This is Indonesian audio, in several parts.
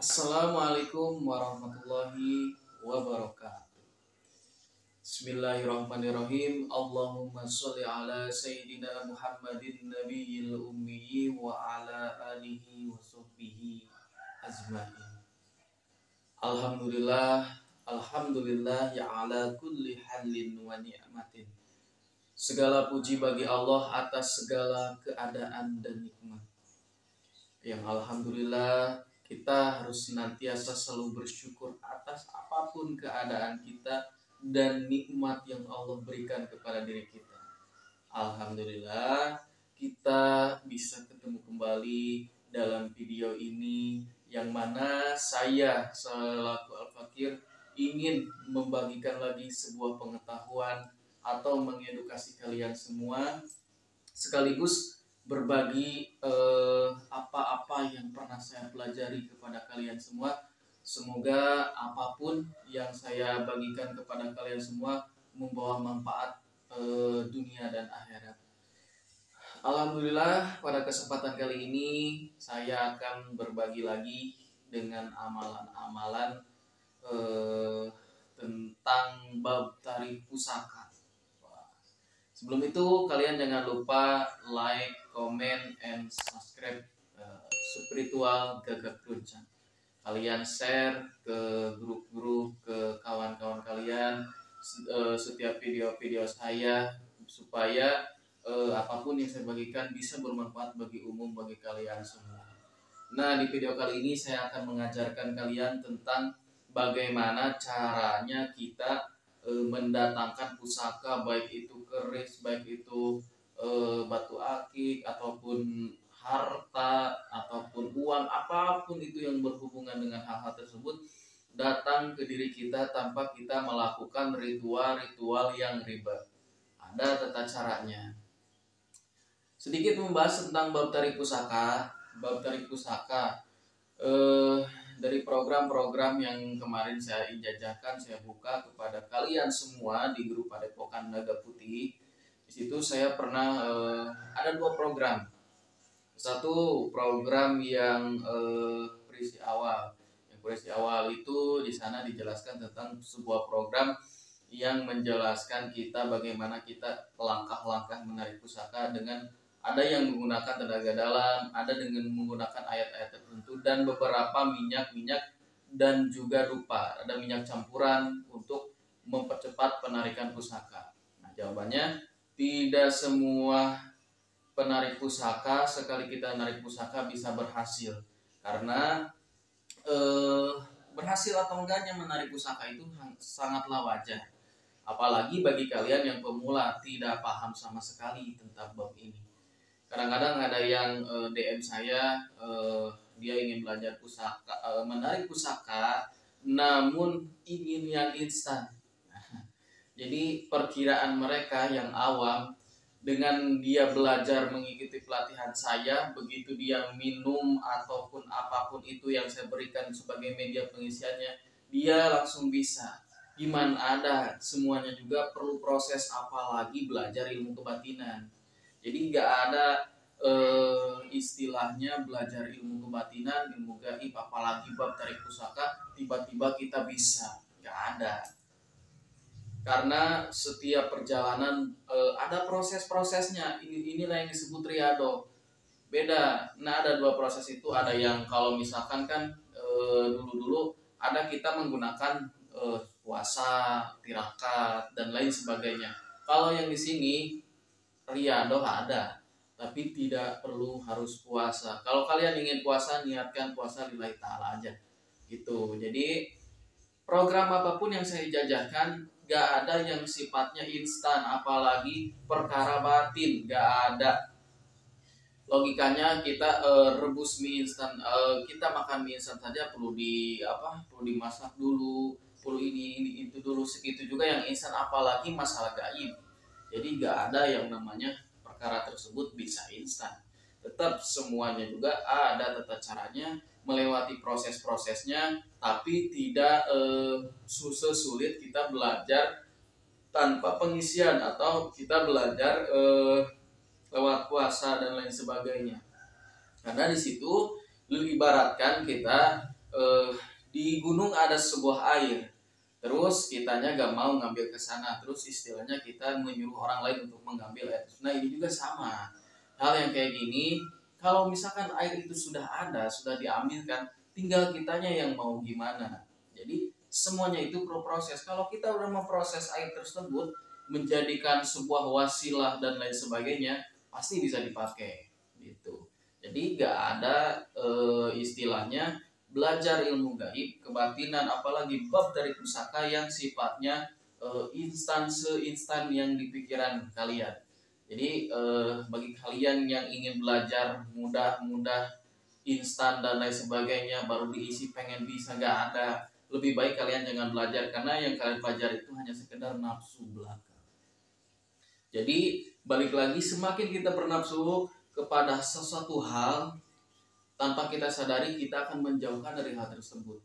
Assalamualaikum warahmatullahi wabarakatuh. Bismillahirrahmanirrahim. Allahumma sholli ala sayyidina Muhammadin nabiyil ummi wa ala alihi wa sahbihi ajmain. Alhamdulillah, alhamdulillah ya ala kulli halin wa ni'matin. Segala puji bagi Allah atas segala keadaan dan nikmat. Yang alhamdulillah kita harus senantiasa selalu bersyukur atas apapun keadaan kita dan nikmat yang Allah berikan kepada diri kita. Alhamdulillah kita bisa ketemu kembali dalam video ini yang mana saya selaku Al-Fakir ingin membagikan lagi sebuah pengetahuan atau mengedukasi kalian semua sekaligus berbagi apa-apa yang pernah saya pelajari kepada kalian semua. Semoga apapun yang saya bagikan kepada kalian semua membawa manfaat dunia dan akhirat. Alhamdulillah pada kesempatan kali ini saya akan berbagi lagi dengan amalan-amalan tentang bab tarikh pusaka. Sebelum itu kalian jangan lupa like, comment, and subscribe Spiritual Gagak Runcang. Kalian share ke grup-grup, ke kawan-kawan kalian setiap video-video saya supaya apapun yang saya bagikan bisa bermanfaat bagi umum, bagi kalian semua. Nah, di video kali ini saya akan mengajarkan kalian tentang bagaimana caranya kita mendatangkan pusaka, baik itu keris, baik itu batu akik, ataupun harta, ataupun uang, apapun itu yang berhubungan dengan hal-hal tersebut datang ke diri kita tanpa kita melakukan ritual-ritual yang ribet. Ada tata caranya. Sedikit membahas tentang bab tarikh pusaka. Bab tarikh pusaka dari program-program yang kemarin saya jajakan, saya buka kepada kalian semua di grup Padepokan Naga Putih. Di situ saya pernah ada dua program. Satu program yang berisi awal. Yang berisi awal itu di sana dijelaskan tentang sebuah program yang menjelaskan kita bagaimana kita langkah-langkah menarik pusaka dengan ada yang menggunakan tenaga dalam, ada dengan menggunakan ayat-ayat tertentu, dan beberapa minyak-minyak dan juga dupa. Ada minyak campuran untuk mempercepat penarikan pusaka. Nah, jawabannya tidak semua penarik pusaka sekali kita narik pusaka bisa berhasil. Karena berhasil atau enggaknya menarik pusaka itu sangatlah wajar. Apalagi bagi kalian yang pemula tidak paham sama sekali tentang bab ini. Kadang-kadang ada yang DM saya, dia ingin belajar pusaka, menarik pusaka, namun ingin yang instan. Jadi perkiraan mereka yang awam, dengan dia belajar mengikuti pelatihan saya, begitu dia minum ataupun apapun itu yang saya berikan sebagai media pengisiannya, dia langsung bisa. Gimana ada, semuanya juga perlu proses, apalagi belajar ilmu kebatinan. Jadi nggak ada istilahnya belajar ilmu kebatinan, ilmu gaib, apalagi bab tarik pusaka tiba-tiba kita bisa, nggak ada. Karena setiap perjalanan ada proses-prosesnya. Inilah yang disebut riado. Beda. Nah, ada dua proses itu. Ada yang kalau misalkan kan dulu-dulu ada kita menggunakan puasa, tirakat, dan lain sebagainya. Kalau yang di sini riado ada, tapi tidak perlu harus puasa. Kalau kalian ingin puasa, niatkan puasa lillahi ta'ala aja gitu. Jadi program apapun yang saya jajakan gak ada yang sifatnya instan, apalagi perkara batin, gak ada. Logikanya kita rebus mie instan, kita makan mie instan saja perlu perlu dimasak dulu, perlu ini itu dulu, segitu juga yang instan, apalagi masalah gaib. Jadi gak ada yang namanya perkara tersebut bisa instan. Tetap semuanya juga ada tata caranya, melewati proses-prosesnya, tapi tidak sulit kita belajar tanpa pengisian atau kita belajar lewat puasa dan lain sebagainya. Karena di situ ibaratkan kita eh, di gunung ada sebuah air, terus kitanya gak mau ngambil ke sana, terus istilahnya kita menyuruh orang lain untuk mengambil air. Nah ini juga sama, hal yang kayak gini, kalau misalkan air itu sudah ada, sudah diambilkan, tinggal kitanya yang mau gimana. Jadi semuanya itu proses. Kalau kita udah memproses air tersebut menjadikan sebuah wasilah dan lain sebagainya, pasti bisa dipakai gitu. Jadi gak ada istilahnya belajar ilmu gaib, kebatinan, apalagi bab dari pusaka yang sifatnya instan seinstan yang di pikiran kalian. Jadi bagi kalian yang ingin belajar mudah-mudah, instan dan lain sebagainya, baru diisi pengen bisa, nggak ada. Lebih baik kalian jangan belajar, karena yang kalian pelajari itu hanya sekedar nafsu belaka. Jadi balik lagi, semakin kita bernafsu kepada sesuatu hal, tanpa kita sadari kita akan menjauhkan dari hal tersebut.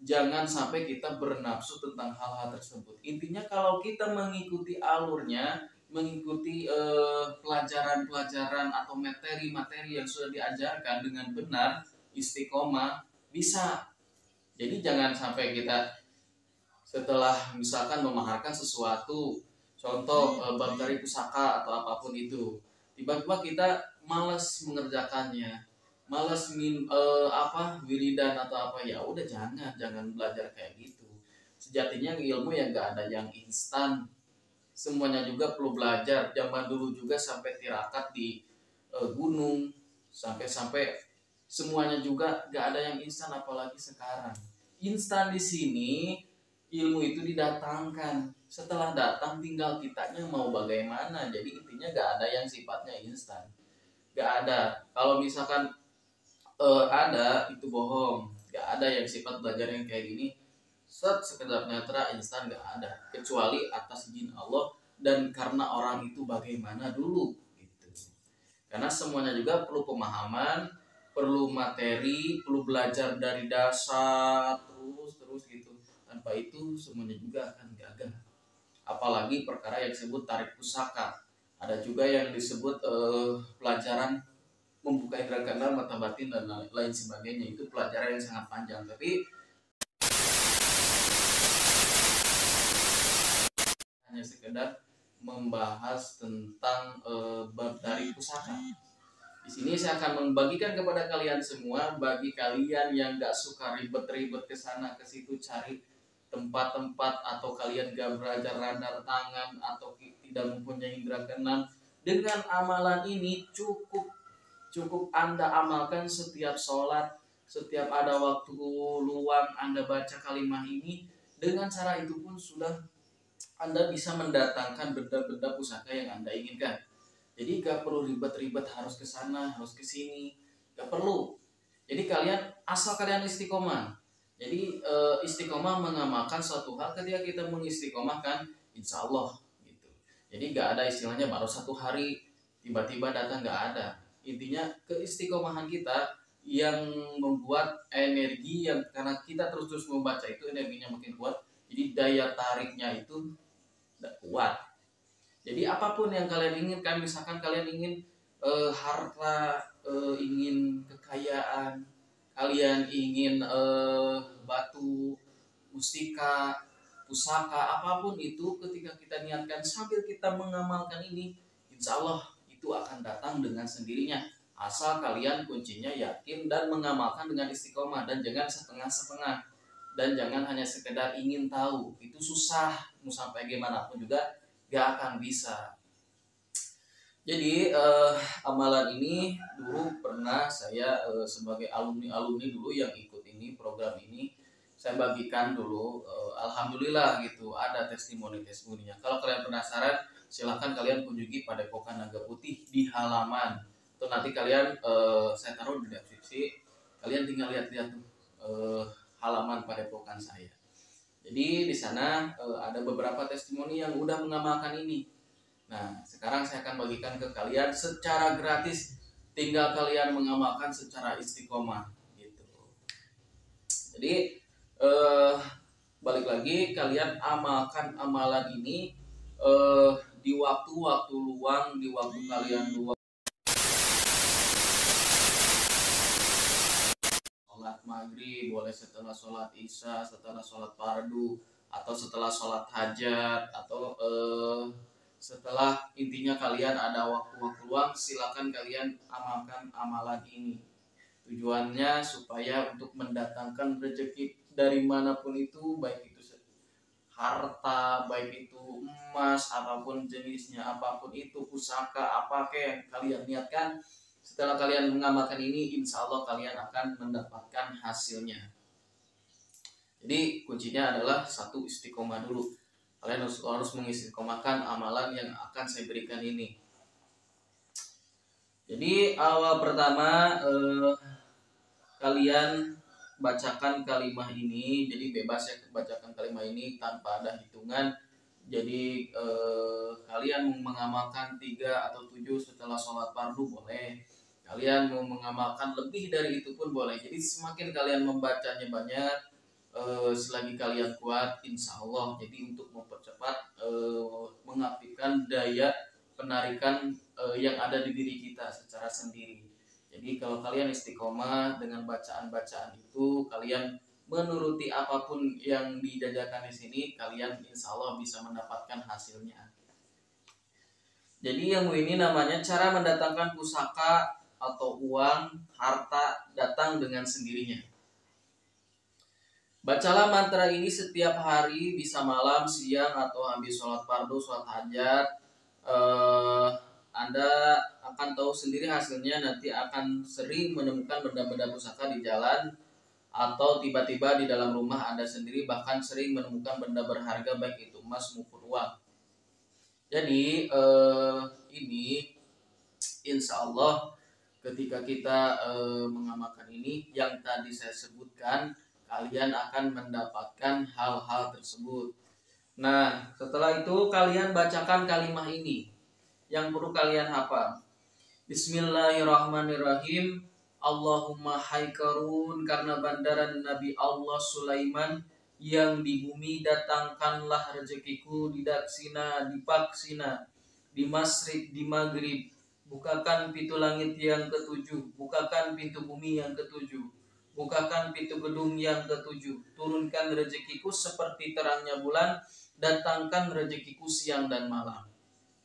Jangan sampai kita bernafsu tentang hal-hal tersebut. Intinya kalau kita mengikuti alurnya, mengikuti pelajaran-pelajaran atau materi-materi yang sudah diajarkan dengan benar, istiqomah, bisa. Jadi jangan sampai kita setelah misalkan memaharkan sesuatu, contoh bab dari pusaka atau apapun itu, tiba-tiba kita malas mengerjakannya, malas wiridan atau apa, ya udah jangan belajar kayak gitu. Sejatinya ilmu yang gak ada yang instan, semuanya juga perlu belajar. Zaman dulu juga sampai tirakat di gunung, sampai semuanya juga gak ada yang instan, apalagi sekarang. Instan di sini ilmu itu didatangkan, setelah datang tinggal kitanya mau bagaimana. Jadi intinya gak ada yang sifatnya instan, gak ada. Kalau misalkan ada, itu bohong. Gak ada yang sifat belajar yang kayak gini sekedar netra instan, gak ada, kecuali atas izin Allah dan karena orang itu bagaimana dulu gitu. Karena semuanya juga perlu pemahaman, perlu materi, perlu belajar dari dasar terus gitu. Tanpa itu semuanya juga akan gagal. Apalagi perkara yang disebut tarik pusaka. Ada juga yang disebut pelajaran membuka indera keenam, mata batin dan lain sebagainya. Itu pelajaran yang sangat panjang, tapi hanya sekedar membahas tentang bab dari pusaka. Di sini saya akan membagikan kepada kalian semua, bagi kalian yang gak suka ribet-ribet ke sana ke situ cari tempat-tempat, atau kalian gak belajar radar tangan atau tidak mempunyai indera keenam, dengan amalan ini cukup Anda amalkan setiap sholat, setiap ada waktu luang Anda baca kalimah ini. Dengan cara itu pun sudah Anda bisa mendatangkan benda-benda pusaka yang Anda inginkan. Jadi gak perlu ribet-ribet harus ke sana, harus ke sini, gak perlu. Jadi asal kalian istiqomah. Jadi istiqomah mengamalkan suatu hal, ketika kita mengistiqomahkan, insya Allah gitu. Jadi gak ada istilahnya baru satu hari tiba-tiba datang, gak ada. Intinya keistiqomahan kita yang membuat energi, yang karena kita terus-terus membaca itu energinya makin kuat. Jadi daya tariknya itu kuat. Jadi apapun yang kalian inginkan, misalkan kalian ingin harta, ingin kekayaan, kalian ingin batu, mustika, pusaka, apapun itu, ketika kita niatkan sambil kita mengamalkan ini, insya Allah itu akan datang dengan sendirinya. Asal kalian kuncinya yakin dan mengamalkan dengan istiqomah, dan jangan setengah-setengah, dan jangan hanya sekedar ingin tahu. Itu susah, mau sampai gimana pun juga gak akan bisa. Jadi amalan ini dulu pernah saya sebagai alumni dulu yang ikut ini program ini, saya bagikan dulu. Alhamdulillah gitu, ada testimoninya. Kalau kalian penasaran, silahkan kalian kunjungi Padepokan Naga Putih di halaman. Atau nanti kalian saya taruh di deskripsi, kalian tinggal lihat-lihat tuh halaman Padepokan saya. Jadi di sana ada beberapa testimoni yang udah mengamalkan ini. Nah, sekarang saya akan bagikan ke kalian secara gratis, tinggal kalian mengamalkan secara istiqomah gitu. Jadi balik lagi, kalian amalkan amalan ini di waktu-waktu luang, di waktu kalian luang, sholat maghrib, boleh setelah sholat isya, setelah sholat fardu, atau setelah sholat hajat, atau setelah intinya kalian ada waktu-waktu luang, silakan kalian amalkan amalan ini. Tujuannya supaya untuk mendatangkan rezeki dari manapun itu, baik itu harta, baik itu emas, apapun jenisnya, apapun itu pusaka, apa yang kalian niatkan. Setelah kalian mengamalkan ini, insya Allah kalian akan mendapatkan hasilnya. Jadi kuncinya adalah satu, istiqomah dulu. Kalian harus mengistiqomahkan amalan yang akan saya berikan ini. Jadi awal pertama kalian bacakan kalimat ini, jadi bebas ya bacakan kalimat ini tanpa ada hitungan. Jadi kalian mau mengamalkan 3 atau 7 setelah sholat fardu boleh, kalian mau mengamalkan lebih dari itu pun boleh. Jadi semakin kalian membacanya banyak, selagi kalian kuat, insya Allah. Jadi untuk mempercepat mengaktifkan daya penarikan yang ada di diri kita secara sendiri. Jadi kalau kalian istiqomah dengan bacaan-bacaan itu, kalian menuruti apapun yang dijajarkan di sini, kalian insya Allah bisa mendapatkan hasilnya. Jadi ilmu ini namanya cara mendatangkan pusaka atau uang, harta datang dengan sendirinya. Bacalah mantra ini setiap hari, bisa malam, siang, atau habis sholat fardu, sholat hajat. Anda akan tahu sendiri hasilnya, nanti akan sering menemukan benda-benda pusaka di jalan, atau tiba-tiba di dalam rumah Anda sendiri bahkan sering menemukan benda berharga, baik itu emas maupun uang. Jadi ini insya Allah ketika kita mengamalkan ini yang tadi saya sebutkan, kalian akan mendapatkan hal-hal tersebut. Nah, setelah itu kalian bacakan kalimat ini. Yang perlu kalian hafal. Bismillahirrahmanirrahim. Allahumma haikarun, karena bandaran Nabi Allah Sulaiman yang di bumi, datangkanlah rezekiku di daksina, di paksina, di masrik, di maghrib. Bukakan pintu langit yang ketujuh, bukakan pintu bumi yang ketujuh, bukakan pintu gedung yang ketujuh. Turunkan rezekiku seperti terangnya bulan, datangkan rezekiku siang dan malam.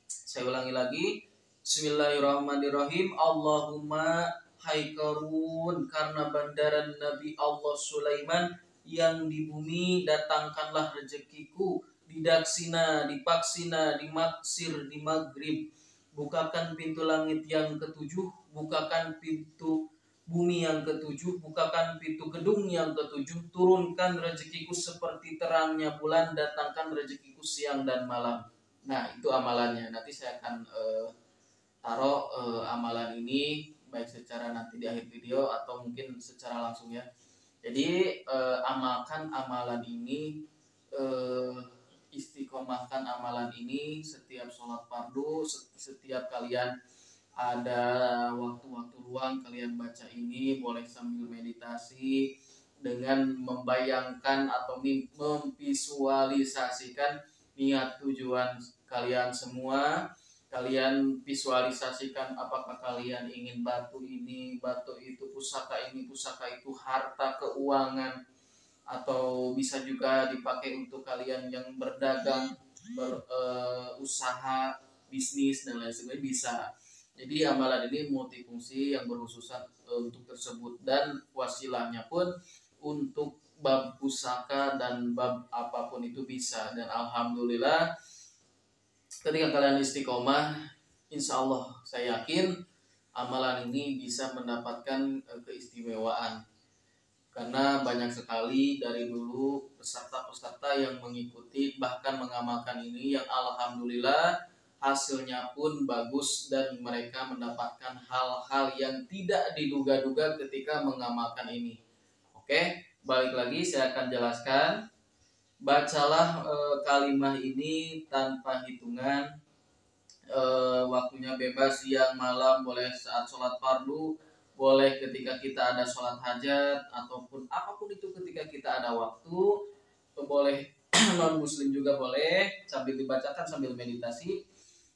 Saya ulangi lagi. Bismillahirrahmanirrahim. Allahumma haikarun, karena bandaran Nabi Allah Sulaiman yang di bumi, datangkanlah rezekiku di daksina, di paksina, di maksir, di maghrib. Bukakan pintu langit yang ketujuh, bukakan pintu bumi yang ketujuh, bukakan pintu gedung yang ketujuh. Turunkan rezekiku seperti terangnya bulan, datangkan rezekiku siang dan malam. Nah, itu amalannya. Nanti saya akan taruh amalan ini baik secara nanti di akhir video atau mungkin secara langsung ya. Jadi amalkan amalan ini, istiqomahkan amalan ini setiap sholat fardu, setiap kalian ada waktu-waktu luang kalian baca ini, boleh sambil meditasi dengan membayangkan atau memvisualisasikan niat tujuan kalian semua. Kalian visualisasikan apakah kalian ingin batu ini, batu itu, pusaka ini, pusaka itu, harta, keuangan, atau bisa juga dipakai untuk kalian yang berdagang, berusaha, bisnis dan lain sebagainya bisa. Jadi amalan ini multifungsi yang berkhususan untuk tersebut, dan wasilahnya pun untuk bab pusaka dan bab apapun itu bisa. Dan alhamdulillah ketika kalian istiqomah, insya Allah saya yakin amalan ini bisa mendapatkan keistimewaan. Karena banyak sekali dari dulu peserta-peserta yang mengikuti bahkan mengamalkan ini, yang alhamdulillah hasilnya pun bagus dan mereka mendapatkan hal-hal yang tidak diduga-duga ketika mengamalkan ini. Oke, balik lagi saya akan jelaskan. Bacalah kalimat ini tanpa hitungan, waktunya bebas, siang malam, boleh saat sholat fardu, boleh ketika kita ada sholat hajat, ataupun apapun itu ketika kita ada waktu, boleh non muslim juga boleh, sambil dibacakan sambil meditasi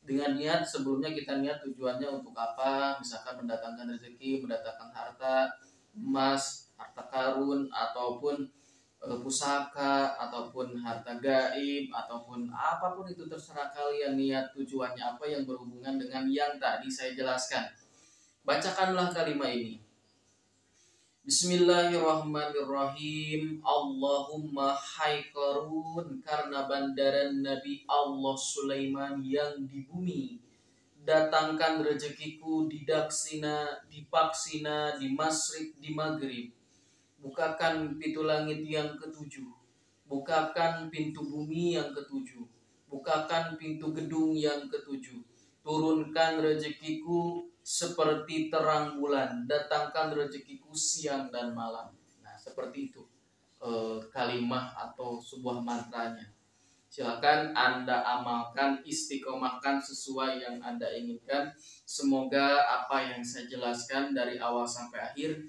dengan niat. Sebelumnya kita niat tujuannya untuk apa, misalkan mendatangkan rezeki, mendatangkan harta, emas, harta karun, ataupun pusaka, ataupun harta gaib, ataupun apapun itu terserah kalian niat tujuannya apa yang berhubungan dengan yang tadi saya jelaskan. Bacakanlah kalimat ini. Bismillahirrahmanirrahim. Allahumma hai Qarun, karena bandaran Nabi Allah Sulaiman yang di bumi, datangkan rezekiku di Daksina, di Paksina, di Masrik, di Maghrib. Bukakan pintu langit yang ketujuh, bukakan pintu bumi yang ketujuh, bukakan pintu gedung yang ketujuh. Turunkan rezekiku seperti terang bulan, datangkan rezekiku siang dan malam. Nah, seperti itu kalimat atau sebuah mantranya. Silakan Anda amalkan, istiqomahkan sesuai yang Anda inginkan. Semoga apa yang saya jelaskan dari awal sampai akhir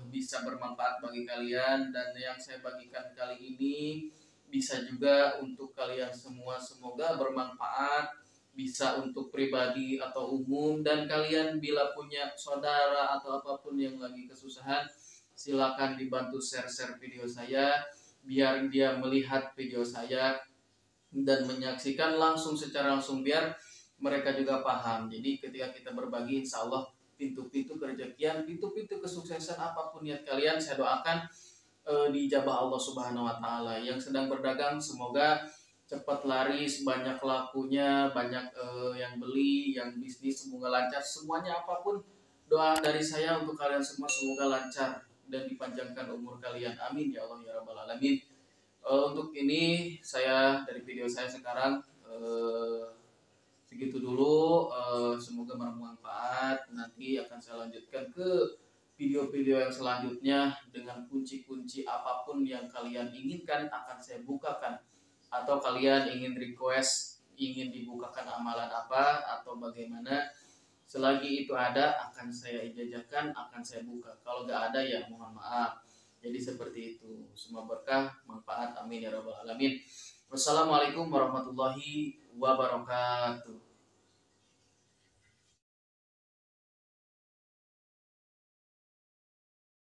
bisa bermanfaat bagi kalian, dan yang saya bagikan kali ini bisa juga untuk kalian semua. Semoga bermanfaat, bisa untuk pribadi atau umum. Dan kalian bila punya saudara atau apapun yang lagi kesusahan, silakan dibantu share-share video saya biar dia melihat video saya dan menyaksikan secara langsung biar mereka juga paham. Jadi ketika kita berbagi, insya Allah pintu-pintu kerezekian, pintu-pintu kesuksesan apapun niat kalian, saya doakan dijabah Allah Subhanahu wa taala. Yang sedang berdagang semoga cepat laris, banyak lakunya, banyak yang beli, yang bisnis semoga lancar, semuanya apapun. Doa dari saya untuk kalian semua semoga lancar dan dipanjangkan umur kalian. Amin ya Allah ya rabbal alamin. Untuk ini saya dari video saya sekarang segitu dulu. Semoga bermanfaat. Nanti akan saya lanjutkan ke video-video yang selanjutnya dengan kunci-kunci apapun yang kalian inginkan akan saya bukakan, atau kalian ingin request, ingin dibukakan amalan apa atau bagaimana, selagi itu ada akan saya ijazahkan, akan saya buka. Kalau nggak ada ya mohon maaf. Jadi seperti itu. Semua berkah, manfaat. Amin ya rabbal alamin. Wassalamualaikum warahmatullahi wabarakatuh.